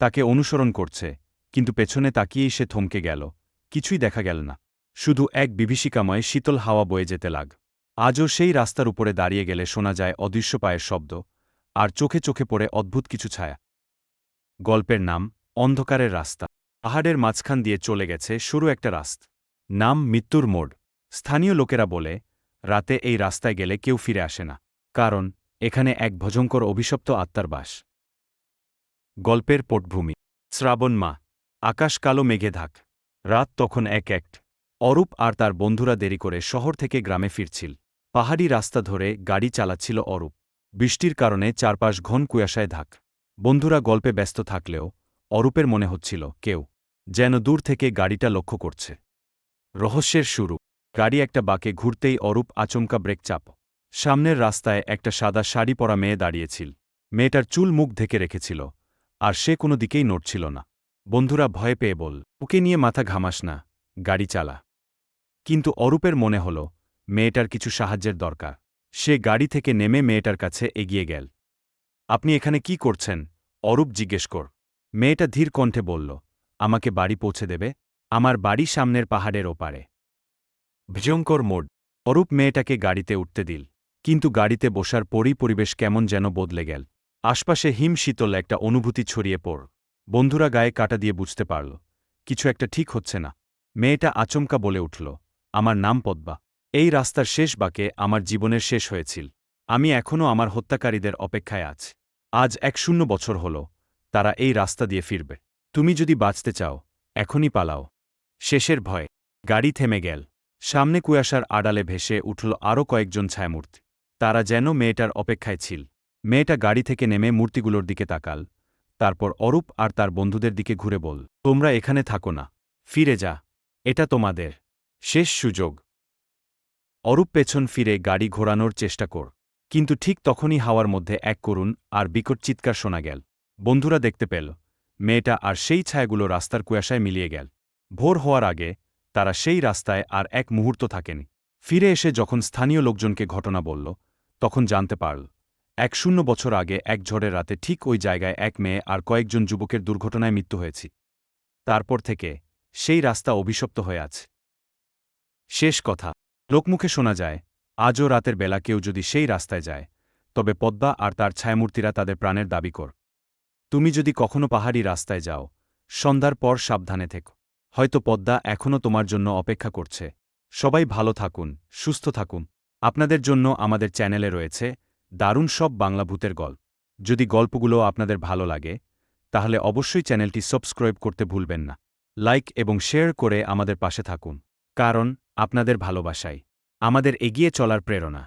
তাকে অনুসরণ করছে, কিন্তু পেছনে তাকিয়েই সে থমকে গেল। কিছুই দেখা গেল না, শুধু এক বিভীষিকাময় শীতল হাওয়া বয়ে যেতে লাগ। আজও সেই রাস্তার উপরে দাঁড়িয়ে গেলে শোনা যায় অদৃশ্য পায়ের শব্দ, আর চোখে চোখে পড়ে অদ্ভুত কিছু ছায়া। গল্পের নাম অন্ধকারের রাস্তা। পাহাড়ের মাঝখান দিয়ে চলে গেছে সরু একটা রাস্তা। নাম মৃত্যুর মোড়। স্থানীয় লোকেরা বলে, রাতে এই রাস্তায় গেলে কেউ ফিরে আসে না, কারণ এখানে এক ভয়ঙ্কর অভিশপ্ত আত্মার বাস। গল্পের পটভূমি শ্রাবণ মা। আকাশ কালো মেঘে ঢাক। রাত তখন এক। অরূপ আর তার বন্ধুরা দেরি করে শহর থেকে গ্রামে ফিরছিল। পাহাড়ি রাস্তা ধরে গাড়ি চালাচ্ছিল অরূপ। বৃষ্টির কারণে চারপাশ ঘন কুয়াশায় ঢাক। বন্ধুরা গল্পে ব্যস্ত থাকলেও অরূপের মনে হচ্ছিল কেউ যেন দূর থেকে গাড়িটা লক্ষ্য করছে। রহস্যের শুরু। গাড়ি একটা বাঁকে ঘুরতেই অরূপ আচমকা ব্রেক চাপ। সামনের রাস্তায় একটা সাদা শাড়ি পরা মেয়ে দাঁড়িয়েছিল। মেয়েটার চুল মুখ ঢেকে রেখেছিল, আর সে কোনো দিকেই নড়ছিল না। বন্ধুরা ভয় পেয়ে বল, ওকে নিয়ে মাথা ঘামাস না, গাড়ি চালা। কিন্তু অরূপের মনে হল মেয়েটার কিছু সাহায্যের দরকার। সে গাড়ি থেকে নেমে মেয়েটার কাছে এগিয়ে গেল। আপনি এখানে কি করছেন? অরূপ জিজ্ঞেস কর। মেয়েটা ধীর কণ্ঠে বলল, আমাকে বাড়ি পৌঁছে দেবে? আমার বাড়ি সামনের পাহাড়ের ওপারে। ভয়ঙ্কর মোড়। অরূপ মেয়েটাকে গাড়িতে উঠতে দিল, কিন্তু গাড়িতে বসার পরই পরিবেশ কেমন যেন বদলে গেল। আশপাশে হিম শীতল একটা অনুভূতি ছড়িয়ে পড়ল। বন্ধুরা গায়ে কাটা দিয়ে বুঝতে পারল কিছু একটা ঠিক হচ্ছে না। মেয়েটা আচমকা বলে উঠল, আমার নাম পদ্মা। এই রাস্তার শেষ বাঁকে আমার জীবনের শেষ হয়েছিল। আমি এখনও আমার হত্যাকারীদের অপেক্ষায় আছি। আজ ১০০ বছর হল তারা এই রাস্তা দিয়ে ফিরবে। তুমি যদি বাঁচতে চাও, এখনই পালাও। শেষের ভয়। গাড়ি থেমে গেল। সামনে কুয়াশার আড়ালে ভেসে উঠল আরও কয়েকজন ছায়ামূর্তি। তারা যেন মেয়েটার অপেক্ষায় ছিল। মেয়েটা গাড়ি থেকে নেমে মূর্তিগুলোর দিকে তাকাল, তারপর অরূপ আর তার বন্ধুদের দিকে ঘুরে বল, তোমরা এখানে থাকো না, ফিরে যা। এটা তোমাদের শেষ সুযোগ। অরূপ পেছন ফিরে গাড়ি ঘোরানোর চেষ্টা কর, কিন্তু ঠিক তখনই হাওয়ার মধ্যে এক করুণ আর বিকট চিৎকার শোনা গেল। বন্ধুরা দেখতে পেল মেয়েটা আর সেই ছায়াগুলো রাস্তার কুয়াশায় মিলিয়ে গেল। ভোর হওয়ার আগে তারা সেই রাস্তায় আর এক মুহূর্ত থাকেনি। ফিরে এসে যখন স্থানীয় লোকজনকে ঘটনা বলল, তখন জানতে পারল ১০০ বছর আগে এক ঝড়ের রাতে ঠিক ওই জায়গায় এক মেয়ে আর কয়েকজন যুবকের দুর্ঘটনায় মৃত্যু হয়েছে। তারপর থেকে সেই রাস্তা অভিশপ্ত হয়ে আছে। শেষ কথা। লোকমুখে শোনা যায়, আজও রাতের বেলা কেউ যদি সেই রাস্তায় যায়, তবে পদ্মা আর তার ছায়ামূর্তিরা তাদের প্রাণের দাবি কর। তুমি যদি কখনো পাহাড়ি রাস্তায় যাও, সন্ধ্যার পর সাবধানে থেকো। হয়তো পদ্মা এখনও তোমার জন্য অপেক্ষা করছে। সবাই ভালো থাকুন, সুস্থ থাকুন। আপনাদের জন্য আমাদের চ্যানেলে রয়েছে দারুণ সব বাংলা ভূতের গল্প। যদি গল্পগুলো আপনাদের ভালো লাগে, তাহলে অবশ্যই চ্যানেলটি সাবস্ক্রাইব করতে ভুলবেন না। লাইক এবং শেয়ার করে আমাদের পাশে থাকুন, কারণ আপনাদের ভালোবাসাই আমাদের এগিয়ে চলার প্রেরণা।